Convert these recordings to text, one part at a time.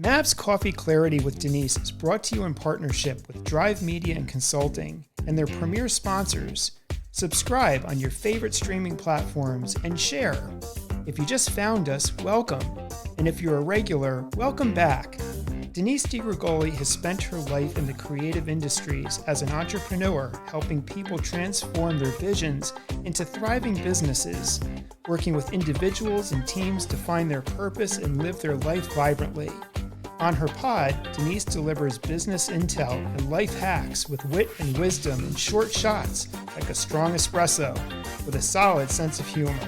MAVs Coffee Clarity with Denise is brought to you in partnership with Drive Media and Consulting and their premier sponsors. Subscribe on your favorite streaming platforms and share. If you just found us, welcome. And if you're a regular, welcome back. Denise DiGrigoli has spent her life in the creative industries as an entrepreneur, helping people transform their visions into thriving businesses, working with individuals and teams to find their purpose and live their life vibrantly. On her pod, Denise delivers business intel and life hacks with wit and wisdom in short shots, like a strong espresso, with a solid sense of humor.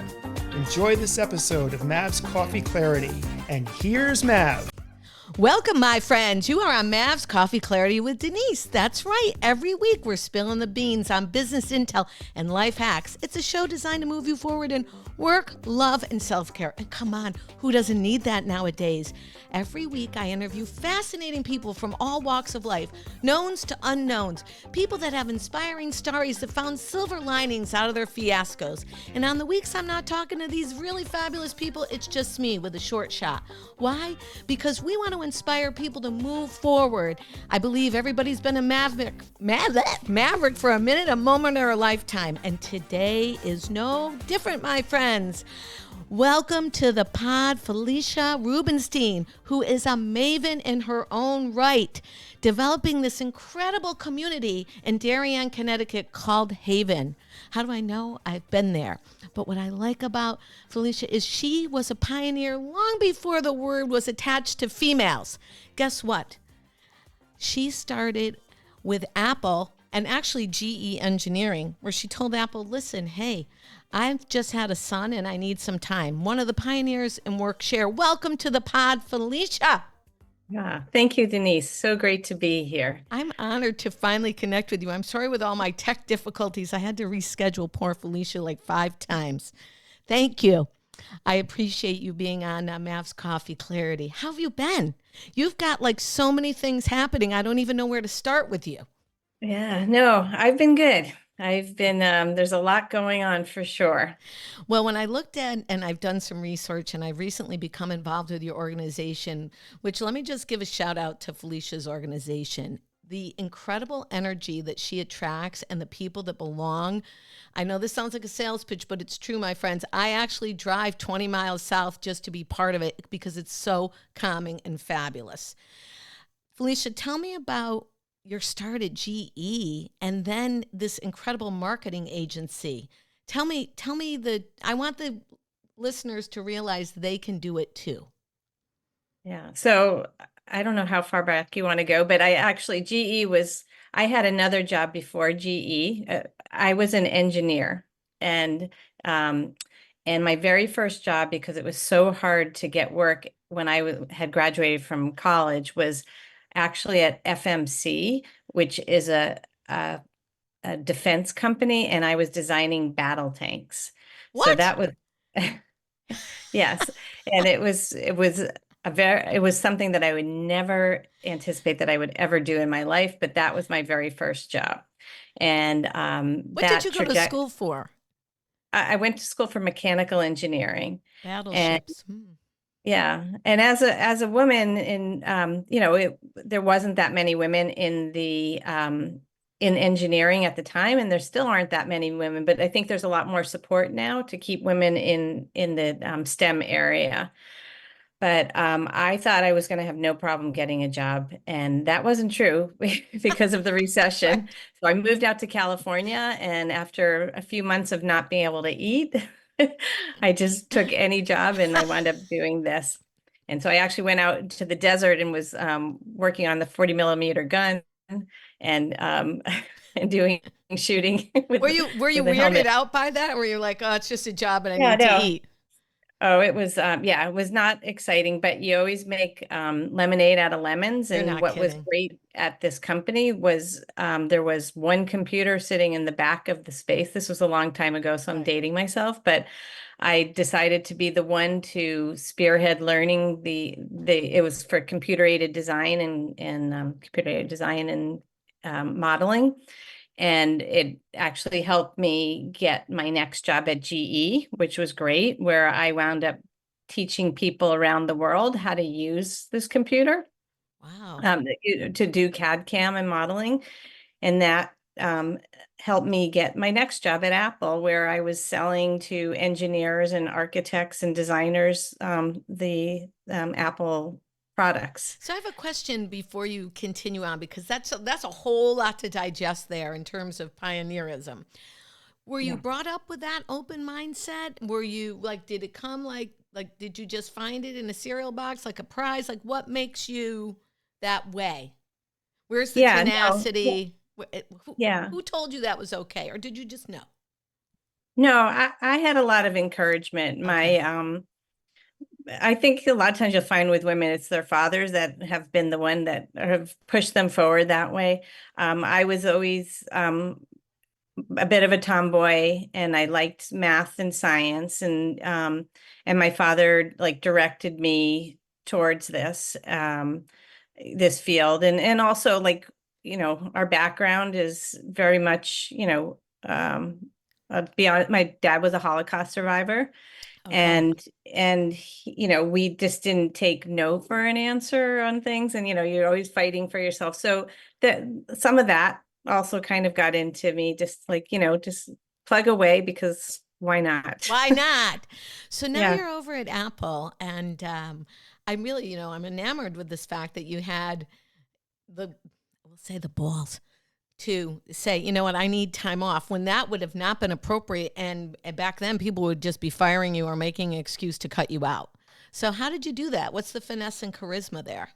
Enjoy this episode of MAVs Coffee Clarity, and here's Mav. Welcome, my friends. You are on MAVs Coffee Clarity with Denise. That's right. Every week we're spilling the beans on business intel and life hacks. It's a show designed to move you forward in work, love, and self-care. And come on, who doesn't need that nowadays? Every week I interview fascinating people from all walks of life, knowns to unknowns, people that have inspiring stories that found silver linings out of their fiascos. And on the weeks I'm not talking to these really fabulous people, it's just me with a short shot. Why? Because we want to inspire people to move forward. I believe everybody's been a maverick for a minute, a moment, or a lifetime. And today is no different, my friends. Welcome to the pod, Felicia Rubinstein, who is a maven in her own right, developing this incredible community in Darien, Connecticut called HAYVN. How do I know? I've been there. But what I like about Felicia is she was a pioneer long before the word was attached to females. Guess what? She started with Apple and actually GE Engineering, where she told Apple, listen, hey, I've just had a son and I need some time. One of the pioneers in WorkShare. Welcome to the pod, Felicia. Yeah, thank you, Denise. So great to be here. I'm honored to finally connect with you. I'm sorry with all my tech difficulties. I had to reschedule poor Felicia like 5 times. Thank you. I appreciate you being on MAVs Coffee Clarity. How have you been? You've got like so many things happening. I don't even know where to start with you. Yeah, no, I've been good. I've been, there's a lot going on for sure. Well, when I looked at, and I've done some research, and I've recently become involved with your organization, which let me just give a shout out to Felicia's organization. The incredible energy that she attracts and the people that belong. I know this sounds like a sales pitch, but it's true, my friends. I actually drive 20 miles south just to be part of it because it's so calming and fabulous. Felicia, tell me about your start at GE and then this incredible marketing agency. Tell me I want the listeners to realize they can do it too. Yeah. So I don't know how far back you want to go, but I had another job before GE. I was an engineer and my very first job, because it was so hard to get work when I had graduated from college, was actually at FMC, which is a defense company, and I was designing battle tanks. What? So that was yes, and it was something that I would never anticipate that I would ever do in my life, but that was my very first job. And what did you go to school for? I went to school for mechanical engineering. Battleships. Yeah. And as a woman in, there wasn't that many women in the, in engineering at the time, and there still aren't that many women, but I think there's a lot more support now to keep women in the STEM area. But I thought I was going to have no problem getting a job, and that wasn't true because of the recession. So I moved out to California, and after a few months of not being able to eat, I just took any job, and I wound up doing this. And so I actually went out to the desert and was working on the 40 millimeter gun and doing shooting. Were you weirded out by that? Were you like, oh, it's just a job and I need to eat? Oh, it was, it was not exciting, but you always make lemonade out of lemons. And what was great at this company was there was one computer sitting in the back of the space. This was a long time ago, so I'm dating myself, but I decided to be the one to spearhead learning it was for computer aided design and modeling. And it actually helped me get my next job at GE, which was great, where I wound up teaching people around the world how to use this computer Wow. to do CAD CAM and modeling. And that helped me get my next job at Apple, where I was selling to engineers and architects and designers the Apple products. So I have a question before you continue on, because that's a whole lot to digest there in terms of pioneerism. Were you Yeah. brought up with that open mindset? Were you like, did it come like, did you just find it in a cereal box, like a prize? Like, what makes you that way? Where's the Yeah, no, tenacity? yeah. Who told you that was okay? Or did you just know? No, I had a lot of encouragement. Okay. I think a lot of times you'll find with women, it's their fathers that have been the one that have pushed them forward that way. I was always a bit of a tomboy, and I liked math and science, and my father like directed me towards this field, and also like, our background is very much, beyond. My dad was a Holocaust survivor, Okay. and we just didn't take no for an answer on things, and you're always fighting for yourself. So that some of that also kind of got into me, just like, just plug away, because why not? Why not? So now Yeah. you're over at Apple, and I'm really, I'm enamored with this fact that you had we'll say the balls to say, you know what, I need time off, when that would have not been appropriate. And back then, people would just be firing you or making an excuse to cut you out. So how did you do that? What's the finesse and charisma there?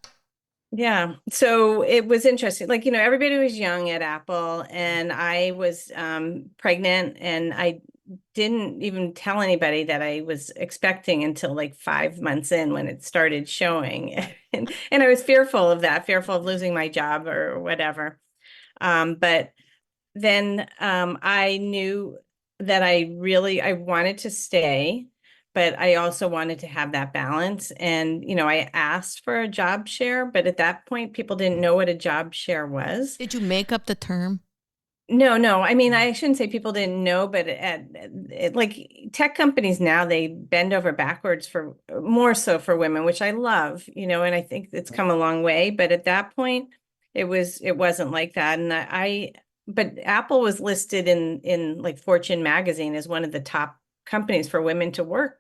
Yeah. So it was interesting. Like, everybody was young at Apple, and I was pregnant, and I didn't even tell anybody that I was expecting until like 5 months in, when it started showing. Right. And I was fearful of that, fearful of losing my job or whatever. But then I knew that I wanted to stay, but I also wanted to have that balance. And, I asked for a job share, but at that point, people didn't know what a job share was. Did you make up the term? No, no. I mean, No. I shouldn't say people didn't know, but like tech companies now, they bend over backwards for more so for women, which I love, and I think it's come a long way. But at that point, it wasn't like that. And but Apple was listed in like Fortune magazine as one of the top companies for women to work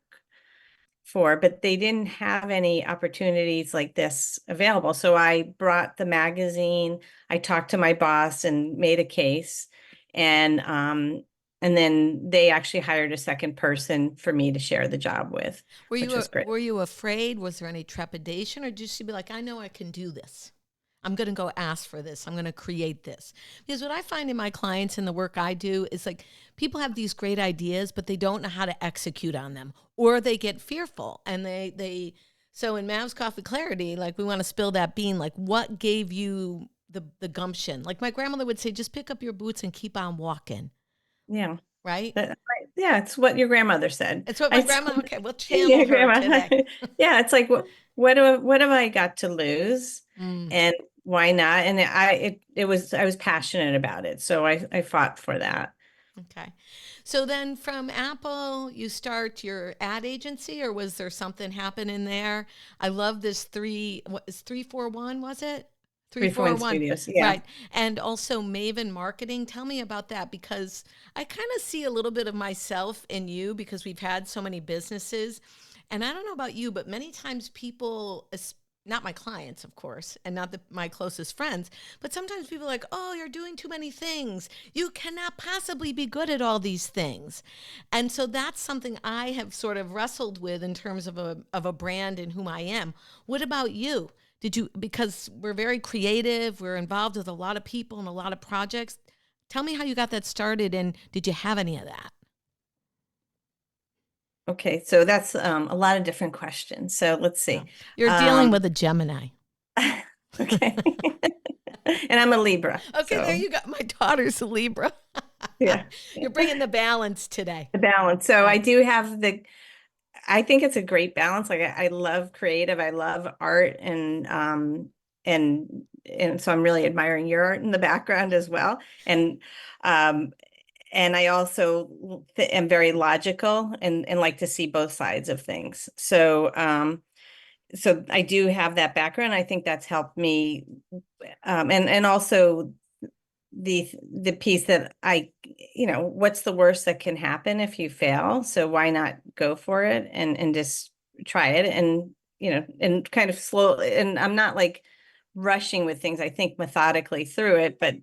for, but they didn't have any opportunities like this available. So I brought the magazine, I talked to my boss and made a case, and then they actually hired a second person for me to share the job with, which was great. Were you afraid? Was there any trepidation, or did you be like, I know I can do this? I'm going to go ask for this. I'm going to create this. Because what I find in my clients and the work I do is like, people have these great ideas, but they don't know how to execute on them, or they get fearful. And so in MAVs Coffee Clarity, like, we want to spill that bean. Like, what gave you the gumption? Like my grandmother would say, just pick up your boots and keep on walking. Yeah. Right? Yeah, it's what your grandmother said. It's what my I grandma, okay, we'll Yeah, channel her grandma. today. Yeah, it's like what have I got to lose? Mm. And why not? And I was passionate about it. So I fought for that. Okay. So then from Apple, you start your ad agency, or was there something happen in there? I love this what is 341, was it? 341 341. Studios. Yeah. Right. And also Maven Marketing. Tell me about that, because I kind of see a little bit of myself in you, because we've had so many businesses. And I don't know about you, but many times people, not my clients, of course, and not my closest friends, but sometimes people are like, oh, you're doing too many things. You cannot possibly be good at all these things. And so that's something I have sort of wrestled with in terms of a brand and whom I am. What about you? Because we're very creative, we're involved with a lot of people and a lot of projects. Tell me how you got that started, and did you have any of that? Okay, so that's a lot of different questions. So let's Yeah. see. You're dealing Um, with a Gemini. okay. And I'm a Libra. Okay, there So you go. My daughter's a Libra. yeah, You're bringing the balance today. the balance. So Yeah. I do have I think it's a great balance. Like I love creative, I love art, and so I'm really admiring your art in the background as well. And um and I also am very logical and like to see both sides of things. So I do have that background. I think that's helped me, and also the piece that what's the worst that can happen if you fail? So why not go for it and just try it, and and kind of slow. And I'm not like rushing with things. I think methodically through it, but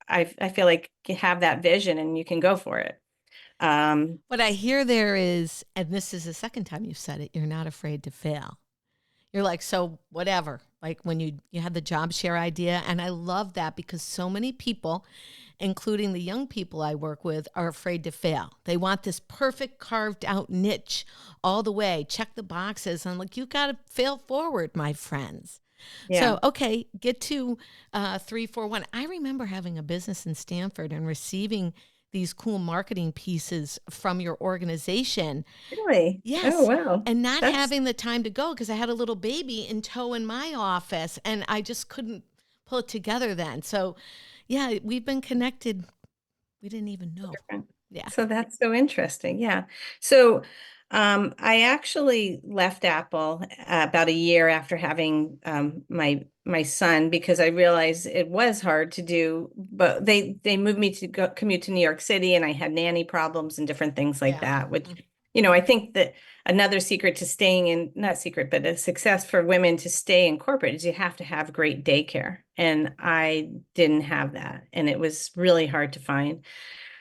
I feel like you have that vision and you can go for it. What I hear there is, and this is the second time you've said it, you're not afraid to fail. You're like, so whatever. Like when you had the job share idea. And I love that because so many people, including the young people I work with, are afraid to fail. They want this perfect carved out niche all the way. Check the boxes. I'm like, you got to fail forward, my friends. Yeah. So, okay, get to 341. I remember having a business in Stanford and receiving these cool marketing pieces from your organization. Really? Oh, Yes. wow. And not That's having the time to go because I had a little baby in tow in my office and I just couldn't pull it together then. So, yeah, we've been connected. We didn't even know. different. Yeah. So that's so interesting. Yeah. So I actually left Apple about a year after having my son, because I realized it was hard to do, but they moved me to go commute to New York City, and I had nanny problems and different things like Yeah. that, which, I think that another secret to staying in, not secret, but a success for women to stay in corporate is you have to have great daycare. And I didn't have that. And it was really hard to find.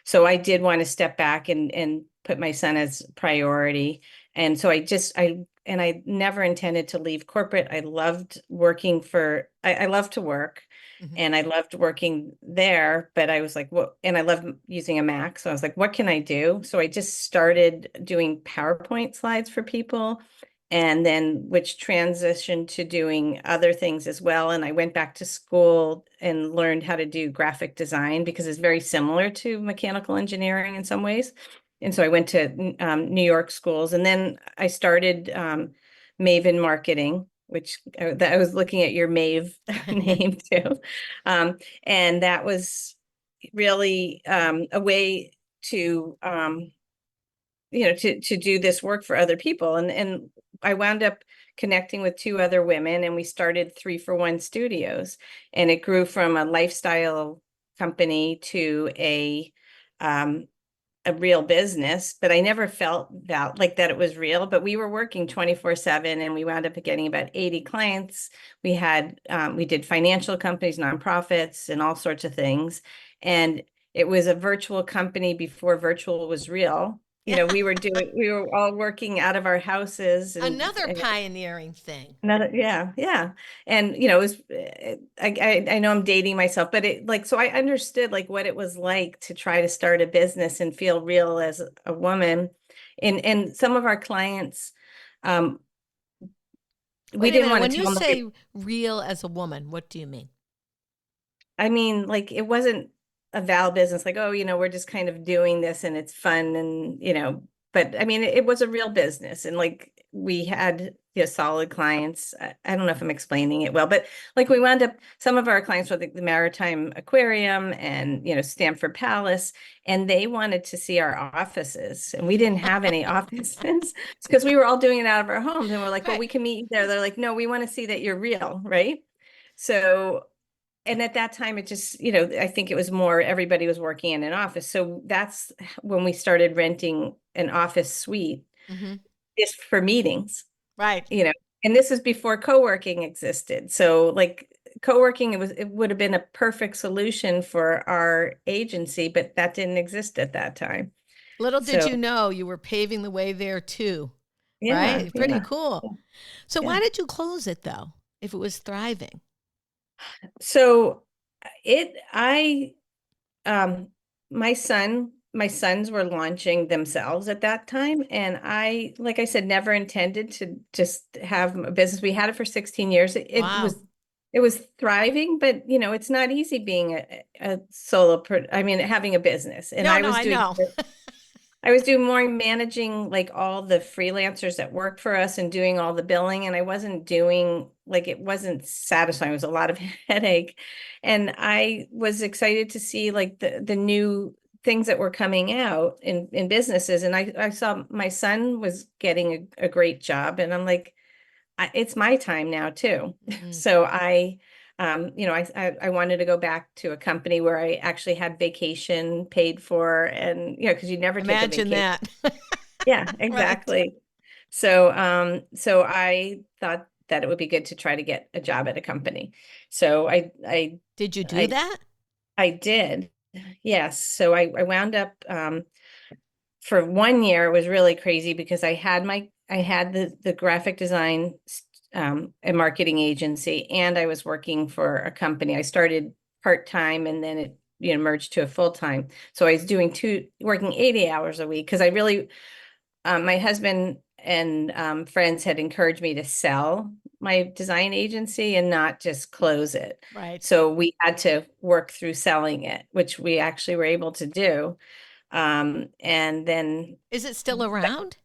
So I did want to step back and put my son as priority. And so I never intended to leave corporate. I loved working I love to work, Mhm. and I loved working there, but I was like, what? And I love using a Mac. So I was like, what can I do? So I just started doing PowerPoint slides for people, and then which transitioned to doing other things as well. And I went back to school and learned how to do graphic design because it's very similar to mechanical engineering in some ways. And so I went to New York schools, and then I started MAVN marketing, which that I was looking at your MAV name too. And that was really a way to to do this work for other people. And I wound up connecting with two other women, and we started 341 Studios, and it grew from a lifestyle company to a real business. But I never felt that like that it was real, but we were working 24/7, and we wound up getting about 80 clients. We did financial companies, nonprofits, and all sorts of things. And it was a virtual company before virtual was real. Yeah. We were all working out of our houses, Another pioneering thing. yeah. And it was, I know I'm dating myself, but so I understood like what it was like to try to start a business and feel real as a woman. And some of our clients, we Wait a didn't minute. want When to you tell them. say real as a woman, what do you mean? I mean, like it wasn't a Val business, like, oh, we're just kind of doing this and it's fun, and but I mean, it was a real business, and like we had solid clients. I don't know if I'm explaining it well, but like we wound up, some of our clients were the Maritime Aquarium and Stamford Palace, and they wanted to see our offices, and we didn't have any offices because we were all doing it out of our homes, and we're like, well, Right. we can meet you there. They're like, no, we want to see that you're real, right? So, and at that time, it just, I think it was more everybody was working in an office. So that's when we started renting an office suite Mm-hmm. just for meetings, Right. you know, and this is before co-working existed. So like co-working, it would have been a perfect solution for our agency, but that didn't exist at that time. Little did So you know you were paving the way there too. yeah, Right? Pretty yeah, cool. So yeah. why did you close it though, if it was thriving? So it, I, um, my sons were launching themselves at that time. And I, like I said, never intended to just have a business. We had it for 16 years. Wow. It was thriving, but it's not easy being a solo, I mean, having a business. And No, no, I know. I was doing more managing like all the freelancers that worked for us and doing all the billing. And I wasn't doing like, it wasn't satisfying. It was a lot of headache. And I was excited to see like the new things that were coming out in businesses, and I saw my son was getting a great job, and I'm like, it's my time now too. Mhm. So I wanted to go back to a company where I actually had vacation paid for, and because you never take a Imagine vacation. that. Yeah, Right. exactly. So I thought that it would be good to try to get a job at a company. So Did you do I that? I did. Yes. So I wound up for 1 year. It was really crazy because I had the graphic design and marketing agency, and I was working for a company. I started part-time, and then it merged to a full-time. So I was working 80 hours a week because I really my husband and friends had encouraged me to sell my design agency and not just close it. Right. So we had to work through selling it, which we actually were able to do. And then Is it still around?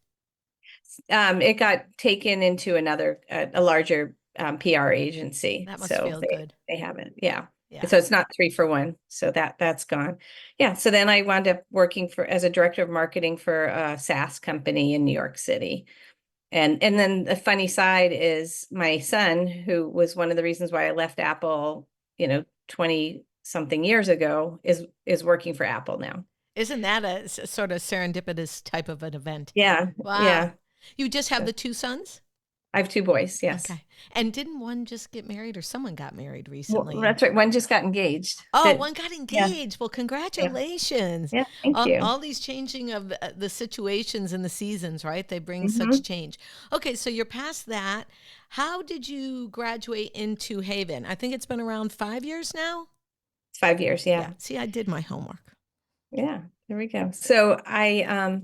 it got taken into a larger PR agency. That must So feel good. they haven't, yeah. Yeah. So it's not 3 for 1. So that's gone. Yeah. So then I wound up working as a director of marketing for a SaaS company in New York City. And then the funny side is my son, who was one of the reasons why I left Apple, 20 something years ago, is working for Apple now. Isn't that a sort of serendipitous type of an event? Yeah. Wow. Yeah. You just have the two sons? I have 2 boys. Yes. Okay. And didn't one just get married or someone got married Well, recently? And that's right. One just got engaged. oh, That one got Yeah. engaged. Well, Yeah. congratulations. Yeah. Thank you. All these changing of the situations and the seasons, right? They bring such Hmm. change. Okay, so you're past that. How did you graduate into HAYVN? I think it's been around 5 years now. It's 5 years. Yeah. Yeah. See, I did my homework. Yeah. There we go. So I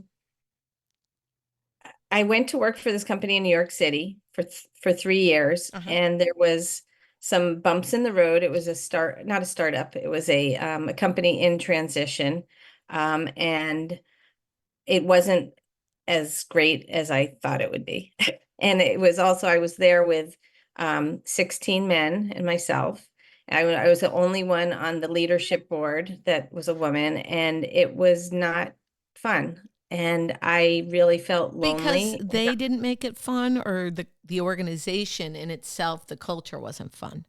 went to work for this company in New York City for 3 years, Uh-huh. and there was some bumps in the road. It was not a startup. It was a company in transition, and it wasn't as great as I thought it would be. And it was also I was there with 16 men and myself. I was the only one on the leadership board that was a woman, and it was not fun. And I really felt Because lonely. they didn't make it fun, or the organization in itself, the culture wasn't fun.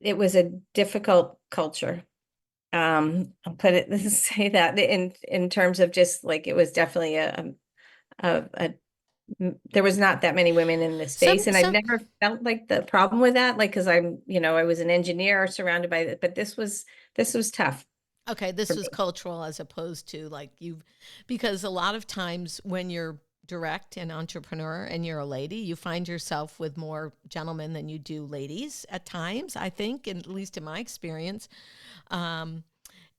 It was a difficult culture. I'll put it say that in terms of just like it was definitely a there was not that many women in the space, and I've Some never felt like the problem with that, like because I was an engineer surrounded by it, but this was tough Okay, this for was me. cultural as opposed to like because a lot of times when you're direct and entrepreneur and you're a lady, you find yourself with more gentlemen than you do ladies at times, I think, at least in my experience. Um,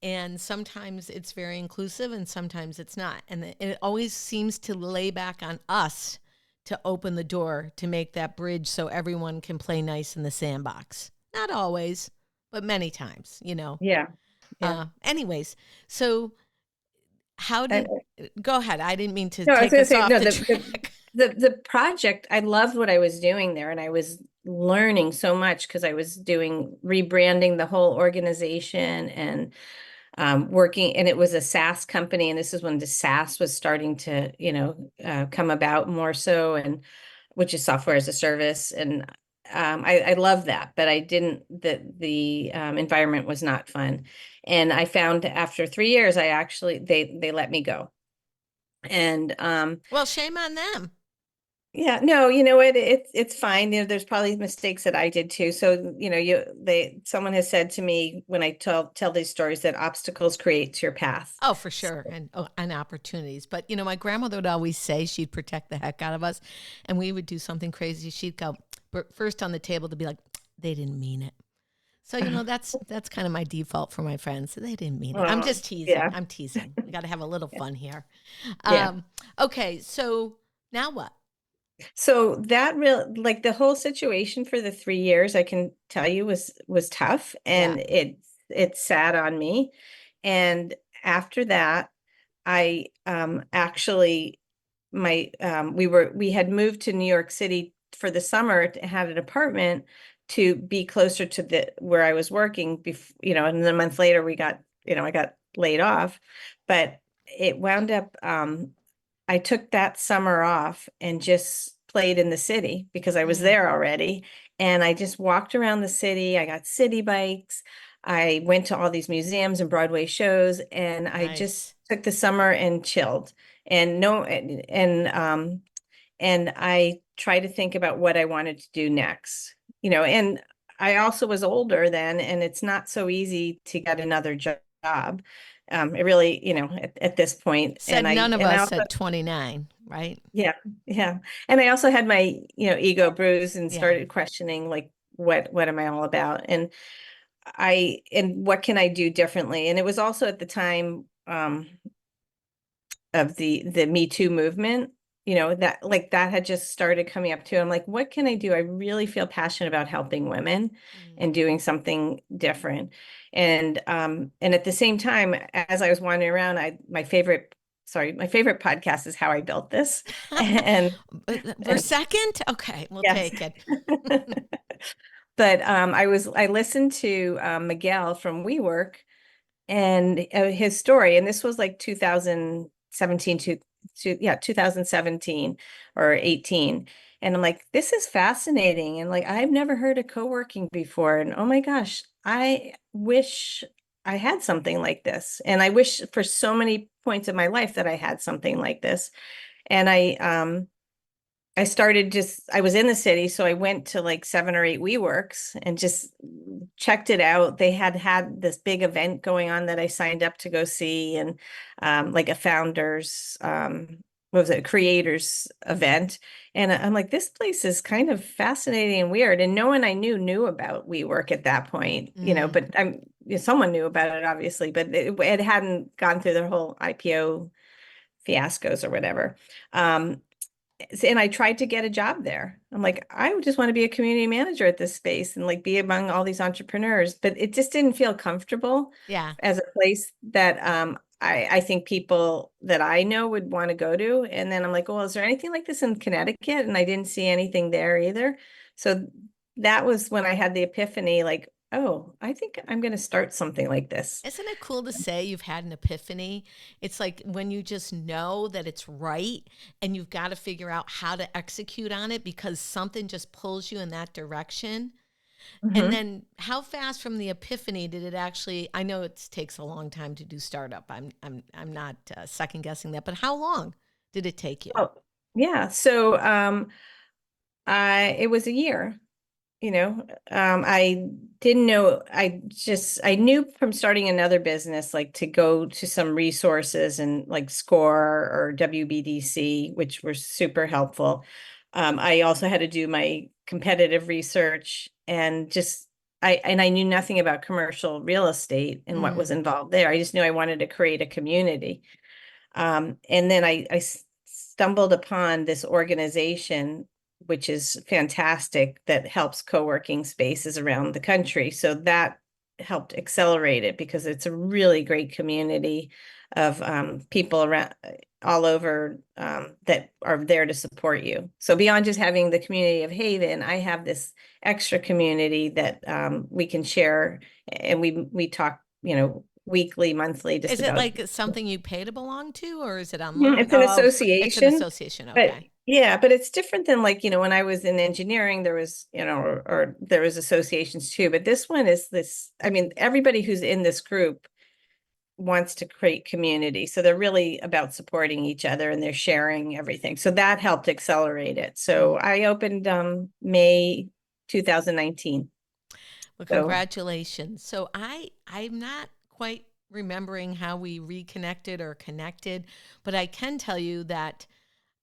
and sometimes it's very inclusive and sometimes it's not. And it always seems to lay back on us to open the door to make that bridge so everyone can play nice in the sandbox. Not always, but many times, you know. Yeah, yeah. Anyways, so how I, did go ahead? I didn't mean to no, I was take gonna us say off no. the The track. the project, I loved what I was doing there, and I was learning so much because I was doing rebranding the whole organization and working, and it was a SaaS company, and this is when the SaaS was starting to, come about more so, and which is software as a service. And I love that, but I didn't, the environment was not fun. And I found after 3 years, they let me go. And Well, shame on them. yeah, no, you know what? It's fine. There's probably mistakes that I did too. So, someone has said to me when I tell these stories that obstacles creates your path. Oh, for sure, and opportunities. But my grandmother would always say she'd protect the heck out of us, and we would do something crazy. She'd go first on the table to be like, "They didn't mean it." So that's kind of my default for my friends. They didn't mean it. I'm Oh, just teasing. yeah, I'm teasing. We got to have a little fun here. yeah. Okay, so now what? So that real like the whole situation for the 3 years, I can tell you was tough, Yeah. and it sat on me. And after that, I actually we had moved to New York City for the summer to have an apartment to be closer to the where I was working before, and then a month later I got laid off, but it wound up, I took that summer off and just played in the city because I was there already. And I just walked around the city. I got city bikes. I went to all these museums and Broadway shows, and I just Nice. took the summer and chilled. And no, and I tried to think about what I wanted to do next, and I also was older then, and it's not so easy to get another job. It really, at this point, Said none of I us also, at 29, right? yeah, yeah. And I also had my, ego bruised and Yeah. started questioning, like, what am I all about? And what can I do differently? And it was also at the time, of the Me Too movement, that, like, that had just started coming up too. I'm like, what can I do? I really feel passionate about helping women Mm. and doing something different. And at the same time, as I was wandering around, my favorite podcast is How I Built This. And, For and second? Okay, we'll yes. take it. But I listened to Miguel from WeWork, and his story, and this was like 2017 to 2017 or 18. And I'm like, this is fascinating, and like, I've never heard of co-working before, and oh my gosh, I wish I had something like this, and I wish for so many points of my life that I had something like this. And I was in the city, so I went to like 7 or 8 WeWorks and just checked it out. They had this big event going on that I signed up to go see, and like a founders, what was it, creators event. And I'm like, this place is kind of fascinating and weird. And no one I knew about WeWork at that point, but someone knew about it, obviously, but it hadn't gone through their whole IPO fiascos or whatever. And I tried to get a job there. I'm like, I just want to be a community manager at this space and like be among all these entrepreneurs, but it just didn't feel comfortable Yeah. as a place that I think people that I know would want to go to. And then I'm like, well, is there anything like this in Connecticut? And I didn't see anything there either. So that was when I had the epiphany, like, oh, I think I'm going to start something like this. Isn't it cool to say you've had an epiphany? It's like when you just know that it's right and you've got to figure out how to execute on it because something just pulls you in that direction. And Mhm. then how fast from the epiphany did it actually, I know it takes a long time to do startup. I'm not second guessing that, but how long did it take you? Oh, yeah. So it was a year. I didn't know, I knew from starting another business, like to go to some resources and like SCORE or WBDC, which were super helpful. I also had to do my competitive research, and I knew nothing about commercial real estate and what was Mm. involved there. I just knew I wanted to create a community. And then I stumbled upon this organization, which is fantastic, that helps co-working spaces around the country. So that helped accelerate it because it's a really great community of people around all over that are there to support you. So beyond just having the community of HAYVN, I have this extra community that we can share, and we talk, weekly, monthly, just Is it about. like something you pay to belong to or is it online? It's an It's an association, association. but Okay. yeah, but it's different than, like, when I was in engineering, there was, or there was associations too, but this one is this, I mean, everybody who's in this group wants to create community. So they're really about supporting each other and they're sharing everything. So that helped accelerate it. So Mm. I opened May 2019. Well, So congratulations. So I'm not quite remembering how we reconnected or connected, but I can tell you that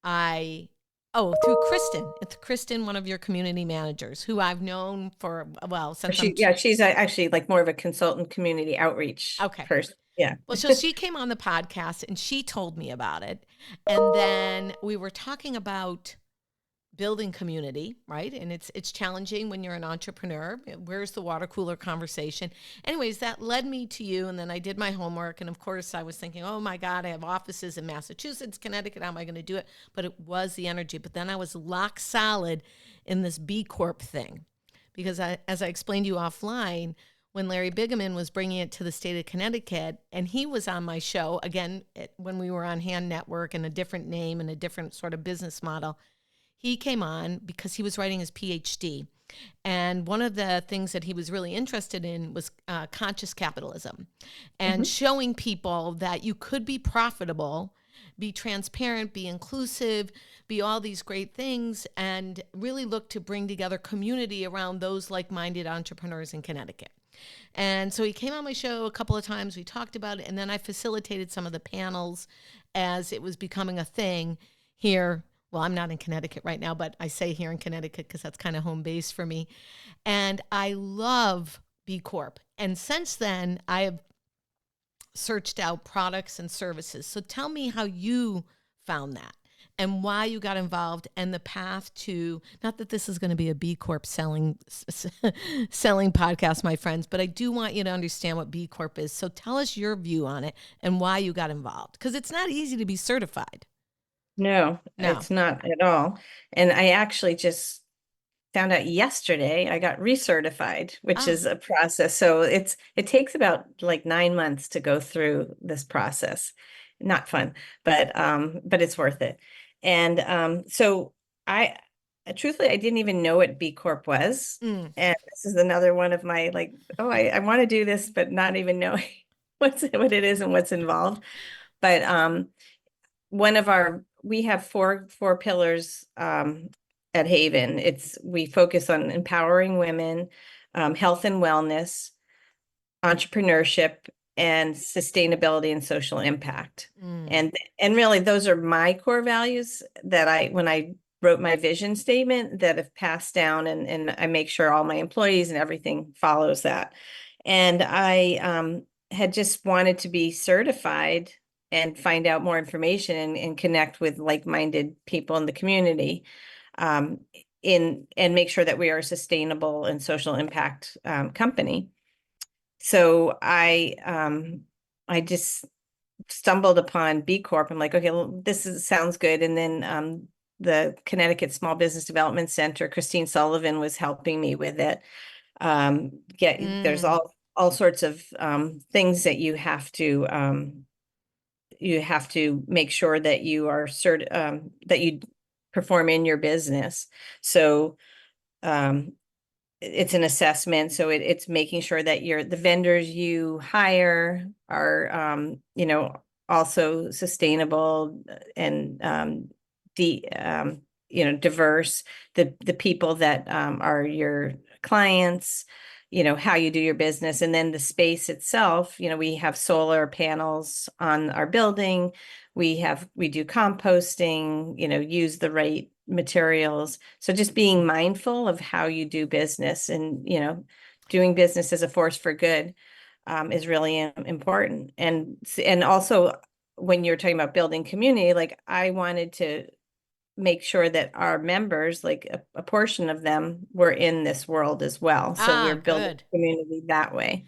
I through Kristen. It's Kristen, one of your community managers, who I've known for since she's actually like more of a consultant, community outreach okay. person. Yeah. Well, so she came on the podcast and she told me about it. And then we were talking about building community, right? And it's challenging when you're an entrepreneur. Where's the water cooler conversation? Anyways, that led me to you. And then I did my homework. And of course, I was thinking, oh my God, I have offices in Massachusetts, Connecticut. How am I going to do it? But it was the energy. But then I was lock solid in this B Corp thing. Because as I explained to you offline, when Larry Bigeman was bringing it to the state of Connecticut, and he was on my show again when we were on Hand Network and a different name and a different sort of business model. He came on because he was writing his PhD. And one of the things that he was really interested in was conscious capitalism and showing people that you could be profitable, be transparent, be inclusive, be all these great things, and really look to bring together community around those like-minded entrepreneurs in Connecticut. And so he came on my show a couple of times. We talked about it, and then I facilitated some of the panels as it was becoming a thing here. Well, I'm not in Connecticut right now, but I say here in Connecticut because that's kind of home base for me. And I love B Corp. And since then, I have searched out products and services. So tell me how you found that and why you got involved and the path to, not that this is going to be a B Corp selling podcast, my friends, but I do want you to understand what B Corp is. So tell us your view on it and why you got involved, because it's not easy to be certified. No, it's not at all. And I actually just found out yesterday I got recertified, which is a process. So it takes about like 9 months to go through this process. Not fun, but it's worth it. And so truthfully, I didn't even know what B Corp was. And this is another one of my like, I want to do this, but not even knowing what it is and what's involved. But we have four pillars at HAYVN. We focus on empowering women, health and wellness, entrepreneurship, and sustainability and social impact. And really those are my core values that when I wrote my vision statement, that have passed down, and I make sure all my employees and everything follows that. And I had just wanted to be certified and find out more information and connect with like-minded people in the community, and make sure that we are a sustainable and social impact company. So I just stumbled upon B Corp. I'm like, okay, well, sounds good. And then the Connecticut Small Business Development Center, Christine Sullivan, was helping me with it. There's all sorts of things that you have to make sure that you are that you perform in your business. So it's an assessment. So it's making sure that the vendors you hire are also sustainable and diverse. The people that are your clients, how you do your business, and then the space itself. We have solar panels on our building. We do composting, use the right materials. So just being mindful of how you do business, and, doing business as a force for good is really important. And also when you're talking about building community, like I wanted to make sure that our members, like a portion of them, were in this world as well. So we're building community that way.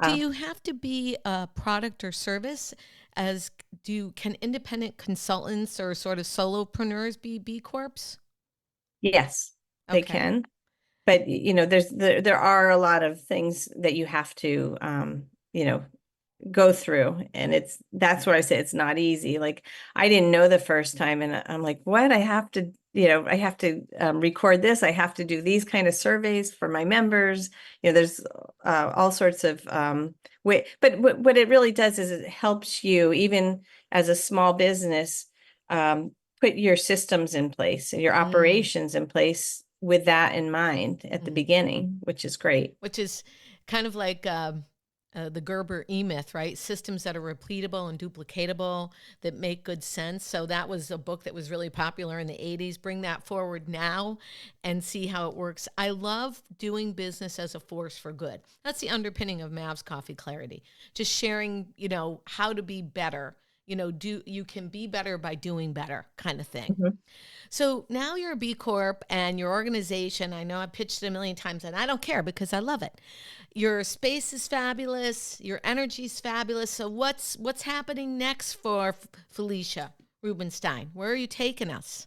Do you have to be a product or service? Can independent consultants or sort of solopreneurs be B Corps? Yes, they can. But there are a lot of things that you have to go through, and that's where I say it's not easy. Like I didn't know the first time, and I'm like, what? I have to record this. I have to do these kind of surveys for my members. There's all sorts of but what it really does is it helps you, even as a small business, put your systems in place and your operations in place with that in mind at the beginning, which is great. Which is kind of like the Gerber E-Myth, right? Systems that are repeatable and duplicatable that make good sense. So that was a book that was really popular in the 80s. Bring that forward now and see how it works. I love doing business as a force for good. That's the underpinning of MAVs Coffee Clarity. Just sharing, how to be better. You can be better by doing better, kind of thing. So now you're a B Corp and your organization, I know I pitched it a million times and I don't care because I love it. Your space is fabulous. Your energy is fabulous. So what's happening next for Felicia Rubinstein? Where are you taking us?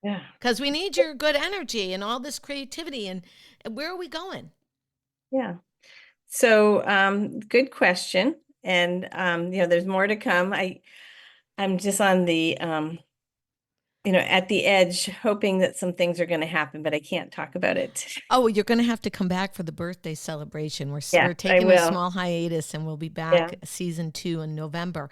Yeah. Because we need your good energy and all this creativity. And where are we going? Yeah. Good question. And, there's more to come. I'm just on the, at the edge, hoping that some things are going to happen, but I can't talk about it. Oh, well, you're going to have to come back for the birthday celebration. Yeah, We're I taking a will. small hiatus, and we'll be Yeah. back season 2 in November.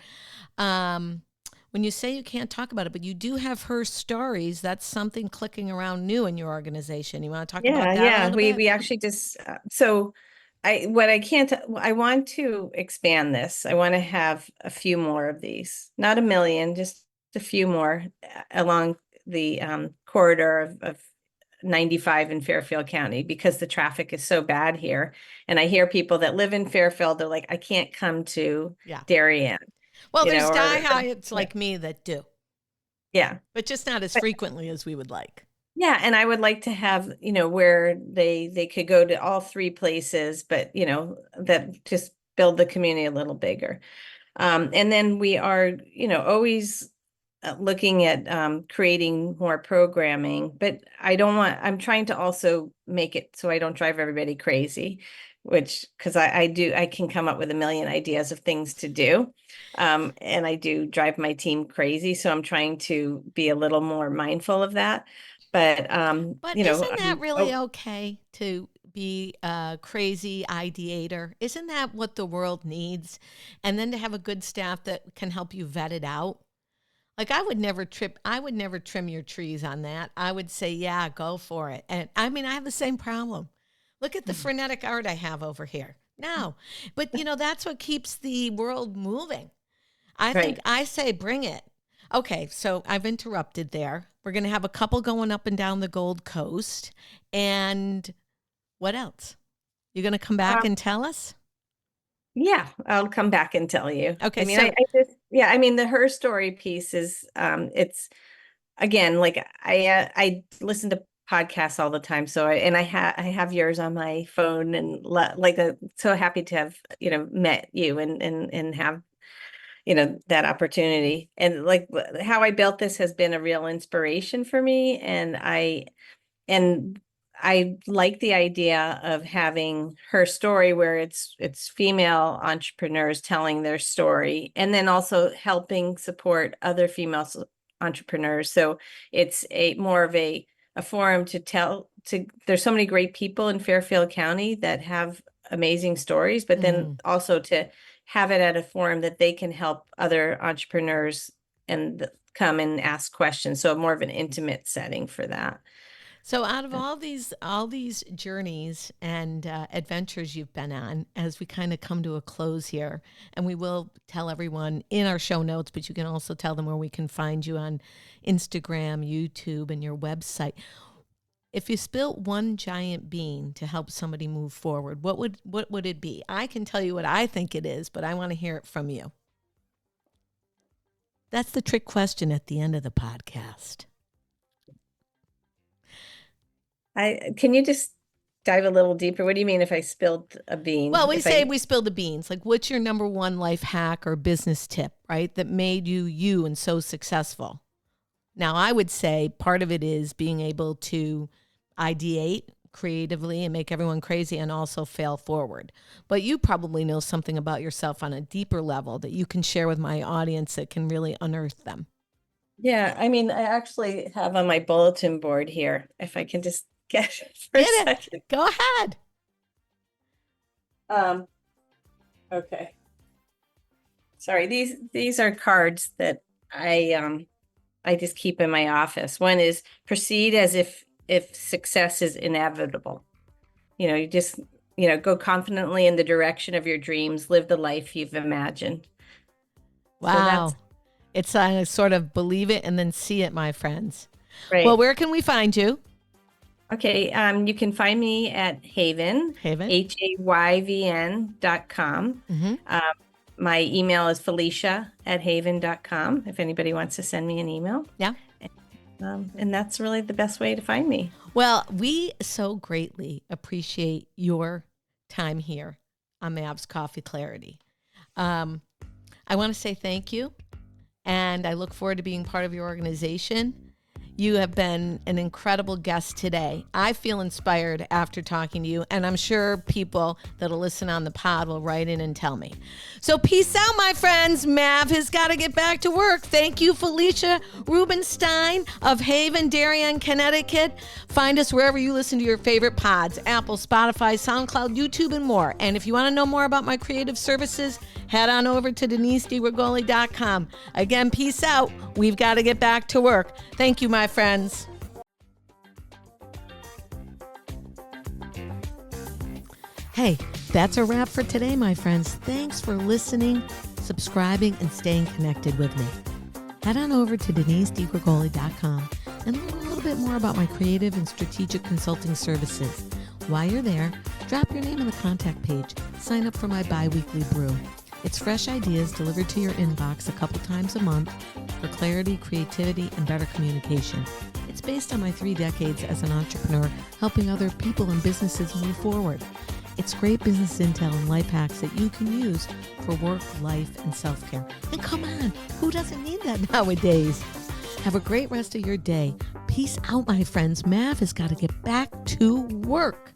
When you say you can't talk about it, but you do have her stories, that's something clicking around new in your organization. You want to talk about Yeah, that a yeah. little We bit? we actually just so I can't I want to expand this. I want to have a few more of these. Not a million, just a few more along the corridor of 95 in Fairfield County because the traffic is so bad here. And I hear people that live in Fairfield, they're like, I can't come to Yeah. Darien, Well, there's or diehards yeah, like me that do, yeah. but just not as But frequently as we would like. yeah, and I would like to have, where they could go to all three places, but that just build the community a little bigger. And then we are, always looking at creating more programming, but I'm trying to also make it so I don't drive everybody crazy, because I can come up with a million ideas of things to do. And I do drive my team crazy. So I'm trying to be a little more mindful of that. But, But isn't that really oh, okay to be a crazy ideator? Isn't that what the world needs? And then to have a good staff that can help you vet it out. Like I would never trim your trees on that. I would say, yeah, go for it. And I mean, I have the same problem. Look at the frenetic art I have over here. No, but that's what keeps the world moving. right. I say bring it. Okay, so I've interrupted there. We're going to have a couple going up and down the Gold Coast. And what else? You're going to come back and tell us? Yeah, I'll come back and tell you. Okay, I mean, so I just, yeah, I mean, the her story piece is, it's again, like I listen to podcasts all the time. So I have yours on my phone and so happy to have, met you and have, that opportunity. And like how I built this has been a real inspiration for me. And I like the idea of having her story where it's female entrepreneurs telling their story and then also helping support other female entrepreneurs. So it's a more of a forum there's so many great people in Fairfield County that have amazing stories, but then also to have it at a forum that they can help other entrepreneurs and come and ask questions. So more of an intimate setting for that. So, out of all these journeys and adventures you've been on, as we kind of come to a close here, and we will tell everyone in our show notes, but you can also tell them where we can find you on Instagram, YouTube, and your website. If you spilt one giant bean to help somebody move forward, what would it be? I can tell you what I think it is, but I want to hear it from you. That's the trick question at the end of the podcast. Can you just dive a little deeper? What do you mean if I spilled a bean? Well, we spilled the beans. Like, what's your number one life hack or business tip, right, that made you and so successful? Now, I would say part of it is being able to ideate creatively and make everyone crazy and also fail forward. But you probably know something about yourself on a deeper level that you can share with my audience that can really unearth them. Yeah, I mean, I actually have on my bulletin board here, if I can just get it for a second. Go ahead. Okay. Sorry, these are cards that I just keep in my office. One is proceed as if success is inevitable. You just, go confidently in the direction of your dreams, live the life you've imagined. Wow. So It's sort of believe it and then see it, my friends. right. Well, where can we find you? Okay, you can find me at HAYVN, HAYVN.com. My email is Felicia@hayvn.com if anybody wants to send me an email. Yeah. And that's really the best way to find me. Well, we so greatly appreciate your time here on MAVs Coffee Clarity. I want to say thank you, and I look forward to being part of your organization. You have been an incredible guest today. I feel inspired after talking to you, and I'm sure people that'll listen on the pod will write in and tell me. So peace out, my friends. Mav has got to get back to work. Thank you, Felicia Rubinstein of HAYVN, Darien, Connecticut. Find us wherever you listen to your favorite pods, Apple, Spotify, SoundCloud, YouTube, and more. And if you want to know more about my creative services, head on over to DeniseDRigoli.com. Again, peace out. We've got to get back to work. Thank you, my friends. Hey, that's a wrap for today, my friends. Thanks for listening, subscribing, and staying connected with me. Head on over to DeniseDRigoli.com and learn a little bit more about my creative and strategic consulting services. While you're there, drop your name on the contact page. Sign up for my bi-weekly brew. It's fresh ideas delivered to your inbox a couple times a month for clarity, creativity, and better communication. It's based on my 3 decades as an entrepreneur, helping other people and businesses move forward. It's great business intel and life hacks that you can use for work, life, and self-care. And come on, who doesn't need that nowadays? Have a great rest of your day. Peace out, my friends. Mav has got to get back to work.